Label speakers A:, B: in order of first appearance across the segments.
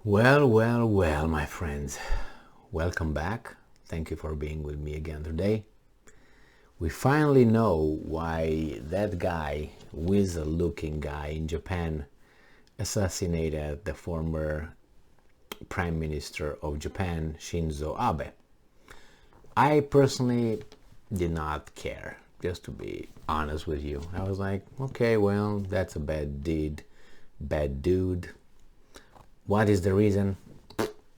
A: Well, my friends. Welcome back. Thank you for being with me again today. We finally know why that guy, wizard-looking guy in Japan, assassinated the former Prime Minister of Japan, Shinzo Abe. I personally did not care, just to be honest with you. I was like, okay, well, that's a bad deed, bad dude. What is the reason?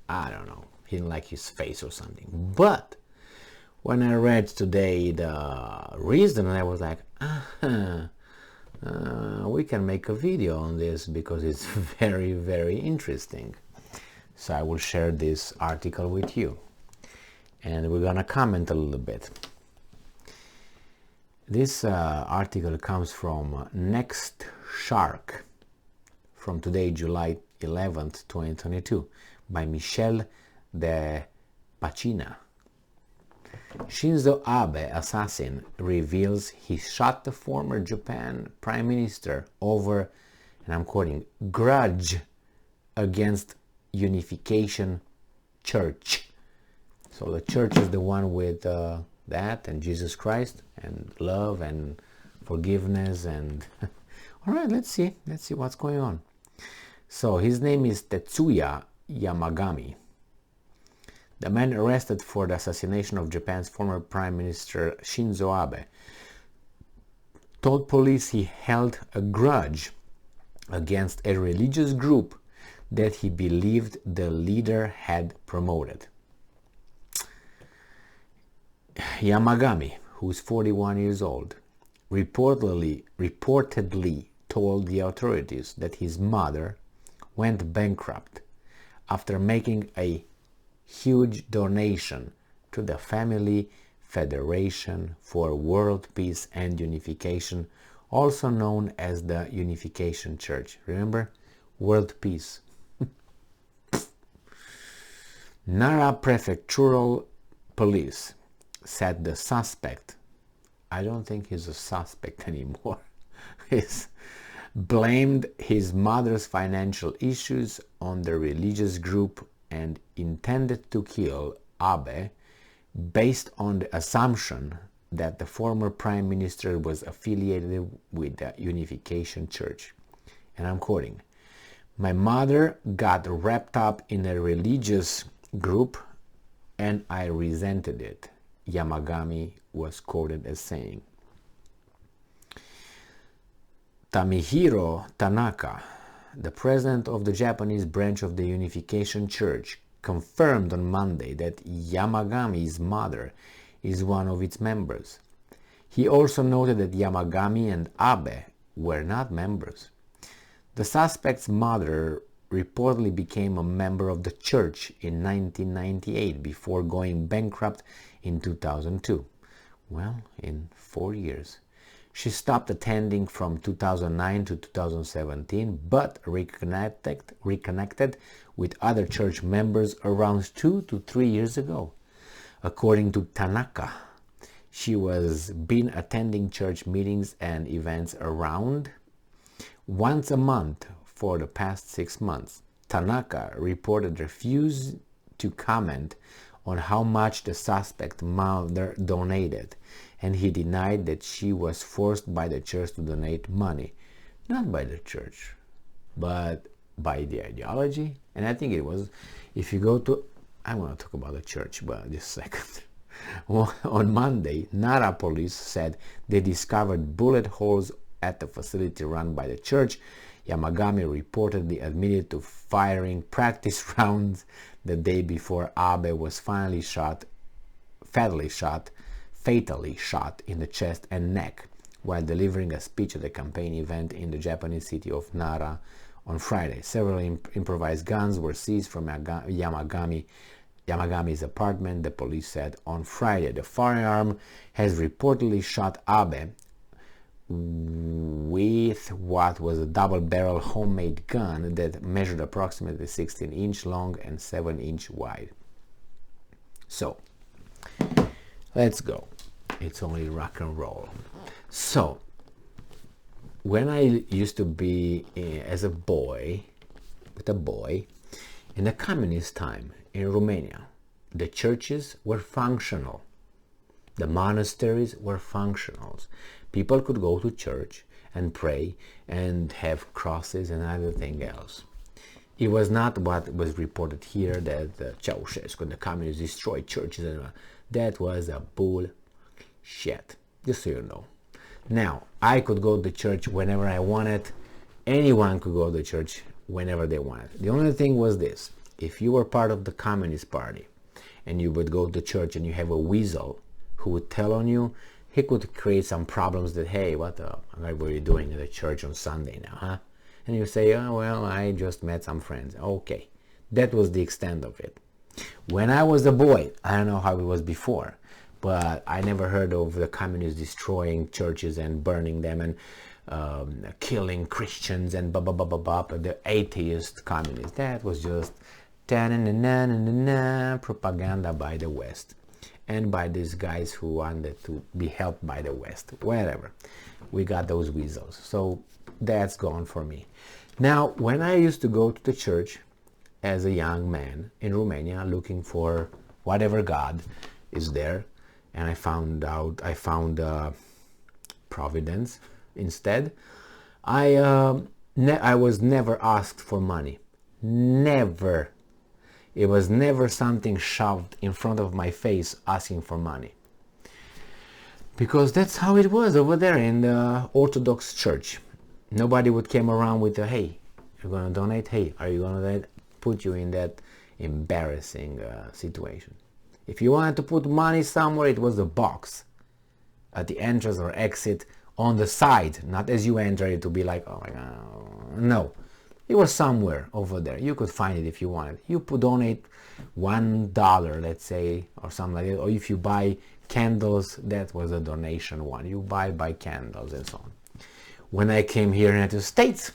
A: I don't know. He didn't like his face or something. But when I read today the reason, I was like, we can make a video on this because it's very, very interesting. So I will share this article with you. And we're gonna comment a little bit. This article comes from Next Shark from today, July 11th, 2022, by Michel de Pacina. Shinzo Abe assassin reveals he shot the former Japan Prime Minister over, and I'm quoting, grudge against Unification Church. So the church is the one with that and Jesus Christ and love and forgiveness and all right, let's see what's going on. So his name is Tetsuya Yamagami. The man arrested for the assassination of Japan's former Prime Minister Shinzo Abe told police he held a grudge against a religious group that he believed the leader had promoted. Yamagami, who's 41 years old, reportedly told the authorities that his mother went bankrupt after making a huge donation to the Family Federation for World Peace and Unification, also known as the Unification Church. Remember? World Peace. Nara Prefectural Police said the suspect, I don't think he's a suspect anymore, is blamed his mother's financial issues on the religious group and intended to kill Abe based on the assumption that the former prime minister was affiliated with the Unification Church. And I'm quoting, "My mother got wrapped up in a religious group and I resented it," Yamagami was quoted as saying. Tamihiro Tanaka, the president of the Japanese branch of the Unification Church, confirmed on Monday that Yamagami's mother is one of its members. He also noted that Yamagami and Abe were not members. The suspect's mother reportedly became a member of the church in 1998 before going bankrupt in 2002. Well, in 4 years. She stopped attending from 2009 to 2017, but reconnected with other church members around 2 to 3 years ago. According to Tanaka, she was been attending church meetings and events around once a month for the past 6 months. Tanaka reported refused to comment on how much the suspect mother donated, and he denied that she was forced by the church to donate money. Not by the church, but by the ideology. And I think it was, if you go to, I want to talk about the church, but just a second. On Monday, Nara police said they discovered bullet holes at the facility run by the church. Yamagami reportedly admitted to firing practice rounds the day before Abe was fatally shot in the chest and neck while delivering a speech at a campaign event in the Japanese city of Nara on Friday. Several improvised guns were seized from Yamagami's apartment, the police said on Friday. The firearm has reportedly shot Abe with what was a double-barrel homemade gun that measured approximately 16-inch long and 7-inch wide. So, let's go. It's only rock and roll. So, when I used to be as a boy, In the communist time in Romania, the churches were functional. The monasteries were functional. People could go to church and pray and have crosses and everything else. It was not what was reported here that Ceausescu and the communists destroyed churches. And that was a bullshit, just so you know. Now, I could go to church whenever I wanted. Anyone could go to church whenever they wanted. The only thing was this: if you were part of the Communist Party and you would go to church and you have a weasel who would tell on you, he could create some problems that, hey, what are you doing at the church on Sunday now, huh? And you say, oh, well, I just met some friends. Okay, that was the extent of it. When I was a boy, I don't know how it was before, but I never heard of the communists destroying churches and burning them and killing Christians and the atheist communists. That was just propaganda by the West and by these guys who wanted to be helped by the West. Whatever. We got those weasels. So that's gone for me. Now, when I used to go to the church as a young man in Romania looking for whatever God is there, and I found Providence instead, I was never asked for money. Never. It was never something shoved in front of my face asking for money. Because that's how it was over there in the Orthodox Church. Nobody would come around with a, hey, you're going to donate? Hey, are you going to donate? Put you in that embarrassing situation. If you wanted to put money somewhere, it was a box at the entrance or exit on the side, not as you enter it to be like, oh my God, no. It was somewhere over there. You could find it if you wanted. You could donate $1, let's say, or something like that. Or if you buy candles, that was a donation one. You buy candles and so on. When I came here in the United States,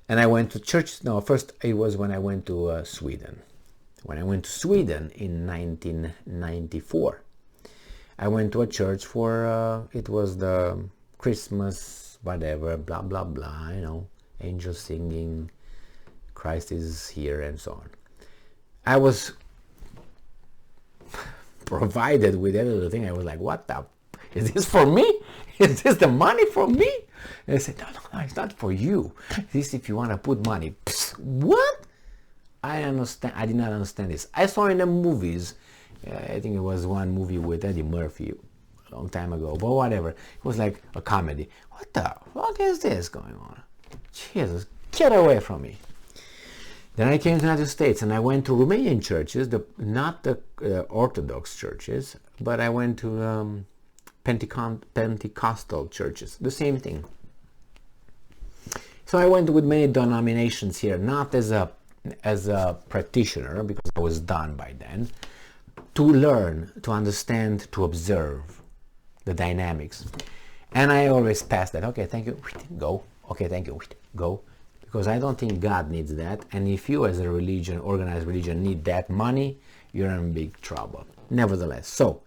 A: and I went to church, no, first it was when I went to Sweden. When I went to Sweden in 1994, I went to a church for, it was the Christmas, whatever, blah, blah, blah, you know, angels singing, Christ is here, and so on. I was provided with that little thing. I was like, what the, is this for me? Is this the money for me? And I said, no, it's not for you. This if you want to put money. Psst, what? I did not understand this. I saw in the movies, I think it was one movie with Eddie Murphy a long time ago, but whatever. It was like a comedy. What the fuck is this going on? Jesus, get away from me. Then I came to the United States and I went to Romanian churches, not the Orthodox churches, but I went to Pentecostal churches, the same thing. So I went with many denominations here, not as a practitioner, because I was done by then, to learn, to understand, to observe the dynamics. And I always pass that. Okay, thank you. Go. Okay, thank you. Go. Because I don't think God needs that. And if you as a religion, organized religion, need that money, you're in big trouble. Nevertheless, so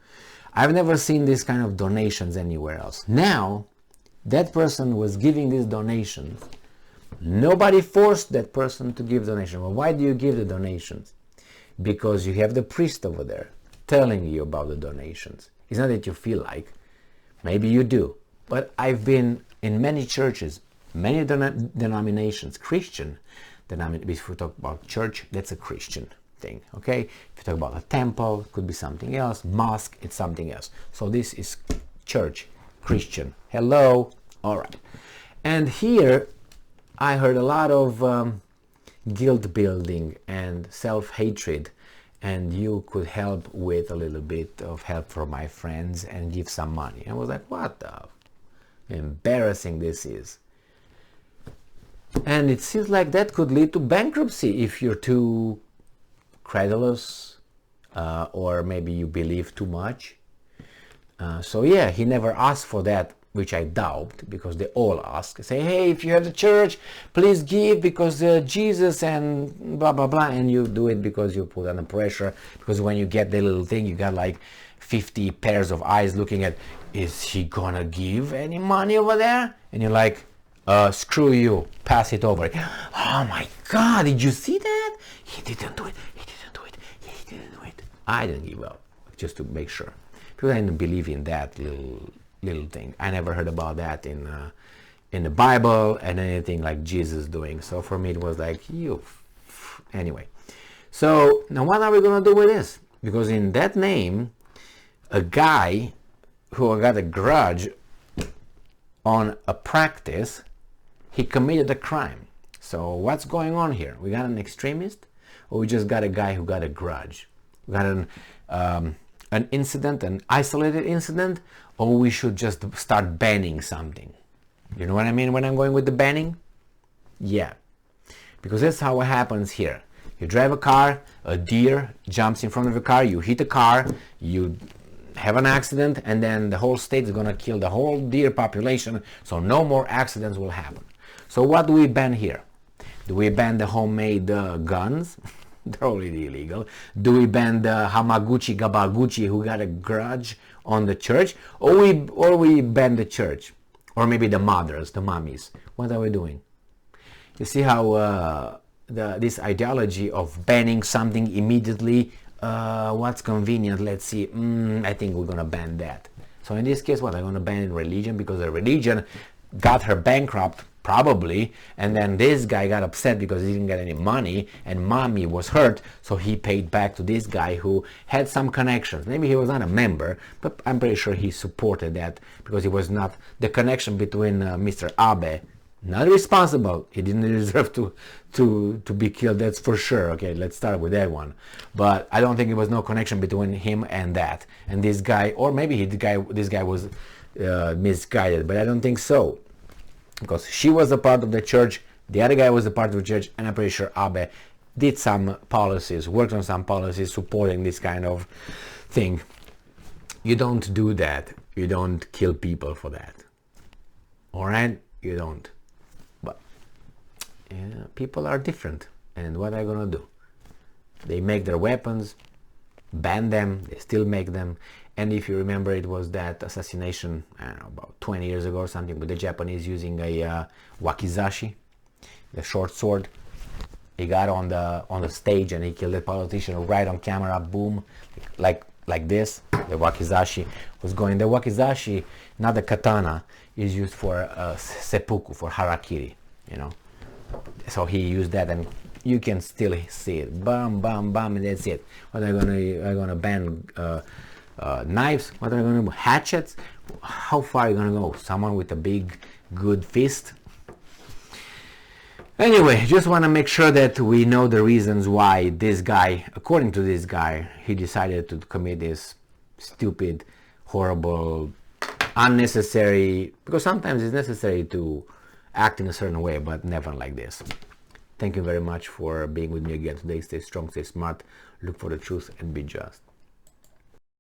A: I've never seen this kind of donations anywhere else. Now, that person was giving these donations. Nobody forced that person to give donation. Well, why do you give the donations? Because you have the priest over there telling you about the donations. It's not that you feel like. Maybe you do. But I've been in many churches, many denominations, Christian denominations. If we talk about church, that's a Christian thing, okay? If you talk about a temple, it could be something else. Mosque, it's something else. So this is church, Christian. Hello? All right. And here, I heard a lot of guilt building and self-hatred, and you could help with a little bit of help from my friends and give some money. I was like, what the embarrassing this is. And it seems like that could lead to bankruptcy if you're too credulous, or maybe you believe too much. So yeah, he never asked for that, which I doubt, because they all ask. Say, hey, if you have the church, please give, because Jesus and blah, blah, blah. And you do it because you put under pressure. Because when you get the little thing, you got like 50 pairs of eyes looking at, is he gonna give any money over there? And you're like, Screw you, pass it over. Oh my God, did you see that? He didn't do it, he didn't do it, he didn't do it. I didn't give up, just to make sure. Because I didn't believe in that little thing. I never heard about that in the Bible and anything like Jesus doing. So for me it was like, anyway. So now what are we gonna do with this? Because in that name, a guy who got a grudge on a practice, he committed a crime. So what's going on here? We got an extremist, or we just got a guy who got a grudge? We got an incident, an isolated incident, or we should just start banning something? You know what I mean when I'm going with the banning? Yeah, because that's how it happens here. You drive a car, a deer jumps in front of the car, you hit the car, you have an accident, and then the whole state is gonna kill the whole deer population, so no more accidents will happen. So what do we ban here? Do we ban the homemade guns? They're already illegal. Do we ban the Hamaguchi Gabaguchi who got a grudge on the church? Or we ban the church? Or maybe the mothers, the mommies? What are we doing? You see how this ideology of banning something immediately, what's convenient, let's see, I think we're gonna ban that. So in this case, what, I'm gonna ban religion because the religion got her bankrupt, probably, and then this guy got upset because he didn't get any money, and mommy was hurt, so he paid back to this guy who had some connections. Maybe he was not a member, but I'm pretty sure he supported that because he was not the connection between Mr. Abe. Not responsible. He didn't deserve to be killed, that's for sure. Okay, let's start with that one. But I don't think there was no connection between him and that. And this guy, or maybe this guy was misguided, but I don't think so. Because she was a part of the church, the other guy was a part of the church, and I'm pretty sure Abe did some policies, worked on some policies supporting this kind of thing. You don't do that. You don't kill people for that. Alright? You don't. But yeah, people are different. And what are they gonna do? They make their weapons, ban them, they still make them. And if you remember, it was that assassination, I don't know, about 20 years ago or something, with the Japanese using a wakizashi, the short sword. He got on the stage and he killed the politician right on camera, boom, like this. The wakizashi was going. The wakizashi, not the katana, is used for seppuku, for harakiri, you know. So he used that, and you can still see it. Bam, bam, bam, and that's it. What are gonna ban? Knives? What are you gonna do? Hatchets? How far are you gonna go? Someone with a big, good fist? Anyway, just want to make sure that we know the reasons why this guy, according to this guy, he decided to commit this stupid, horrible, unnecessary, because sometimes it's necessary to act in a certain way, but never like this. Thank you very much for being with me again today. Stay strong, stay smart, look for the truth, and be just.